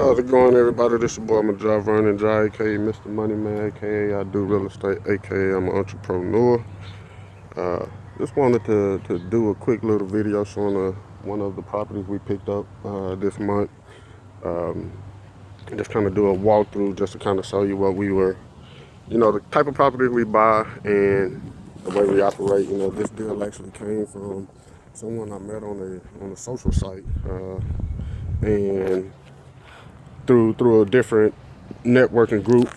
How's it going, everybody? This your boy, I'm a driver running Jai, aka Mr. Money Man, aka I do real estate, aka I'm an entrepreneur. Uh, just wanted to do a quick little video showing one of the properties we picked up this month. Um, just kind of do a walkthrough just to kind of show you what we were, the type of properties we buy and the way we operate. This deal actually came from someone I met on a social site, and through a different networking group,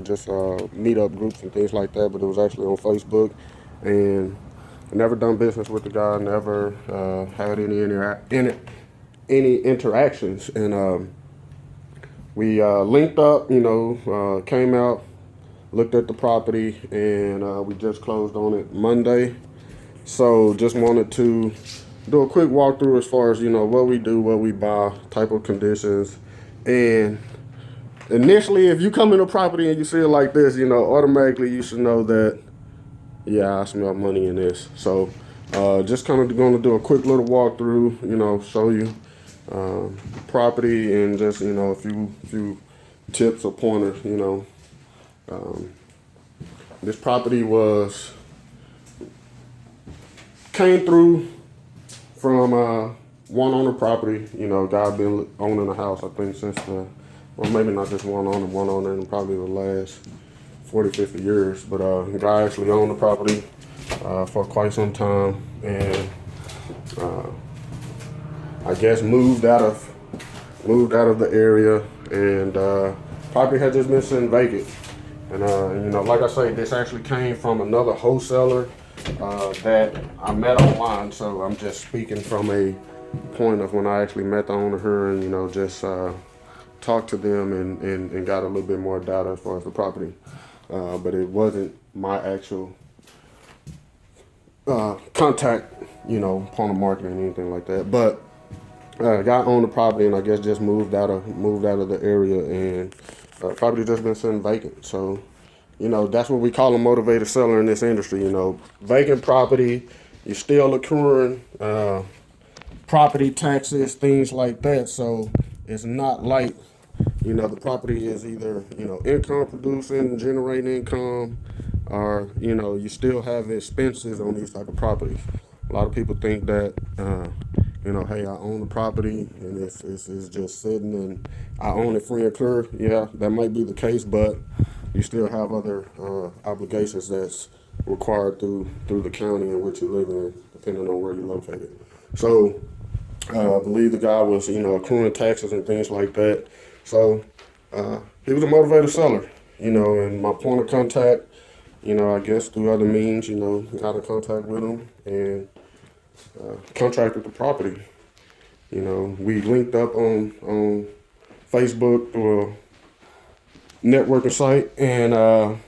just meetup groups and things like that. But it was actually on Facebook, and I never done business with the guy, never had any interactions, and we linked up. Came out, looked at the property, and we just closed on it Monday. So just wanted to do a quick walkthrough as far as what we do, what we buy, type of conditions, and initially, if you come in a property and you see it like this, automatically you should know that, yeah, I smell money in this. So, just kind of going to do a quick little walkthrough, show you property and just, a few tips or pointers, This property came through from one owner property. Guy been owning the house, I think, since well, maybe not just one owner in probably the last 40, 50 years. But the guy actually owned the property for quite some time, and I guess moved out of the area, and property had just been sitting vacant. And like I say, this actually came from another wholesaler that I met online. So I'm just speaking from a point of when I actually met the owner here, and just talked to them and got a little bit more data as far as the property. But it wasn't my actual contact, upon the market or anything like that. But guy owned the property, and I guess just moved out of the area, and property just been sitting vacant. So, that's what we call a motivated seller in this industry. Vacant property, you're still accruing property taxes, things like that. So it's not like, the property is either, income producing, generating income, or, you still have expenses on these type of properties. A lot of people think that, hey, I own the property and it's just sitting and I own it free and clear. Yeah, that might be the case, but you still have other obligations that's required through the county in which you live in, depending on where you're located. So I believe the guy was, accruing taxes and things like that. So he was a motivated seller, and my point of contact, I guess through other means, got in contact with him and contracted the property. We linked up on Facebook through a networking site, and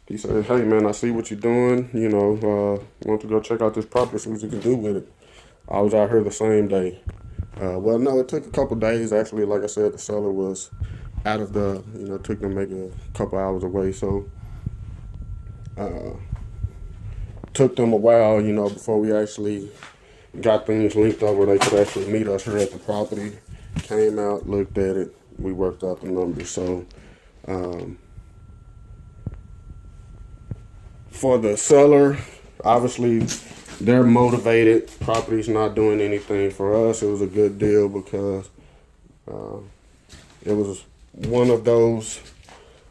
he said, "Hey man, I see what you're doing. Want to go check out this property, see what you can do with it." I was out here the same day. Well, no, it took a couple days actually. Like I said, the seller was out of the, took them maybe a couple hours away. So took them a while, before we actually got things linked up where they could actually meet us here at the property. Came out, looked at it, we worked out the numbers. So for the seller, obviously they're motivated. Property's not doing anything for us. It was a good deal because it was one of those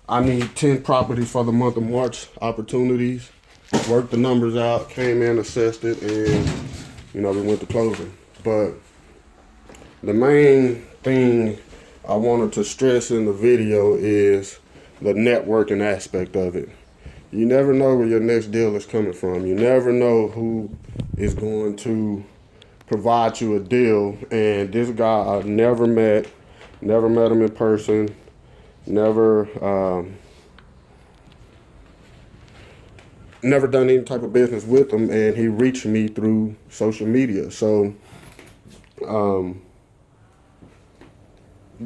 I need 10 properties for the month of March opportunities. Worked the numbers out, came in, assessed it, and we went to closing. But the main thing I wanted to stress in the video is the networking aspect of it. You never know where your next deal is coming from. You never know who is going to provide you a deal. And this guy I never met him in person, never done any type of business with him, and he reached me through social media. So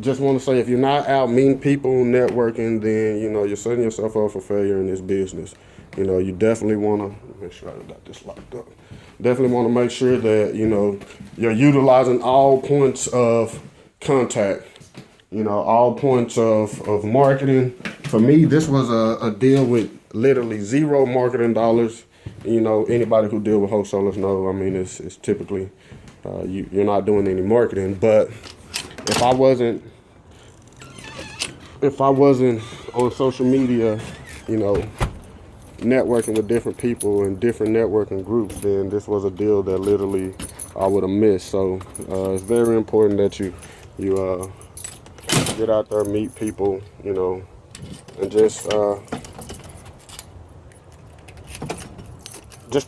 just want to say, if you're not out meeting people, networking, then you're setting yourself up for failure in this business. You definitely want to make sure I got this locked up. Definitely want to make sure that you're utilizing all points of contact. All points of marketing. For me, this was a deal with literally zero marketing dollars. Anybody who deal with wholesalers know, I mean, it's typically, you're not doing any marketing. But if I wasn't on social media, you know, networking with different people in different networking groups, then this was a deal that literally I would have missed. So it's very important that you get out there, meet people, and just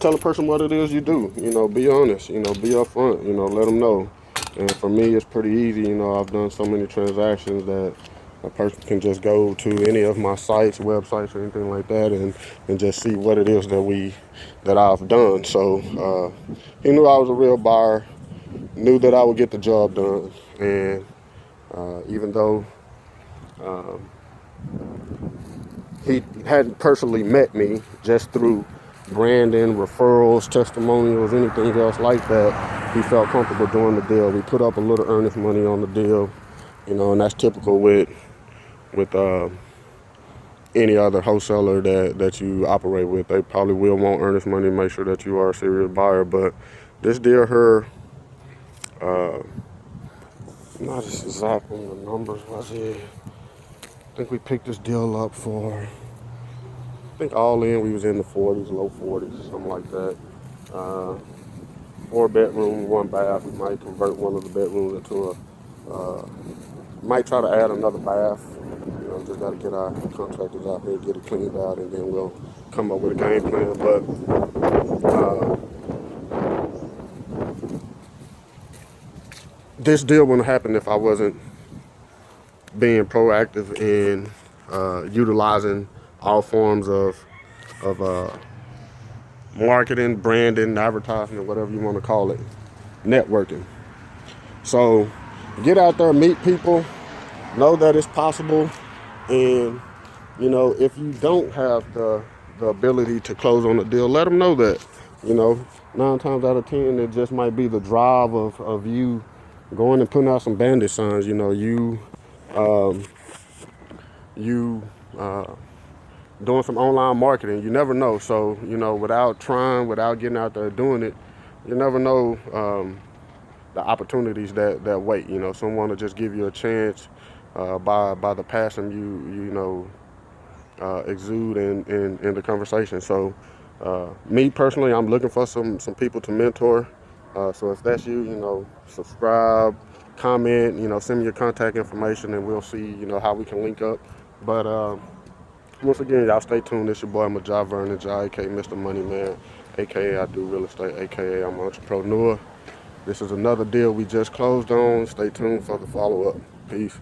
tell a person what it is you do. Be honest. Be upfront. Let them know. And for me, it's pretty easy. I've done so many transactions that a person can just go to any of my sites, websites, or anything like that, and just see what it is that I've done. So he knew I was a real buyer, knew that I would get the job done, and even though he hadn't personally met me, just through branding, referrals, testimonials, anything else like that, he felt comfortable doing the deal. We put up a little earnest money on the deal, and that's typical with any other wholesaler that you operate with. They probably will want earnest money to make sure that you are a serious buyer. But this deal here, not exactly the numbers was it. I think we picked this deal up for, I think all in we was in the 40s, low 40s, something like that. 4 bedroom, 1 bath. We might convert one of the bedrooms into might try to add another bath. Just got to get our contractors out here, get it cleaned out, and then we'll come up with a game plan. But this deal wouldn't happen if I wasn't being proactive in utilizing all forms of marketing, branding, advertising, whatever you want to call it, networking. So get out there, meet people, know that it's possible, and if you don't have the ability to close on a deal, let them know that. 9 times out of 10, it just might be the drive of you going and putting out some bandit signs. You doing some online marketing. You never know. So without trying, without getting out there doing it, you never know the opportunities that wait. Someone will just give you a chance by the passion you exude in the conversation. So me personally, I'm looking for some people to mentor. So if that's you, subscribe, comment, send me your contact information, and we'll see how we can link up. But once again, y'all stay tuned. It's your boy Majah Vernon, aka Mr. Money Man, aka I do real estate, aka I'm an entrepreneur. This is another deal we just closed on. Stay tuned for the follow-up. Peace.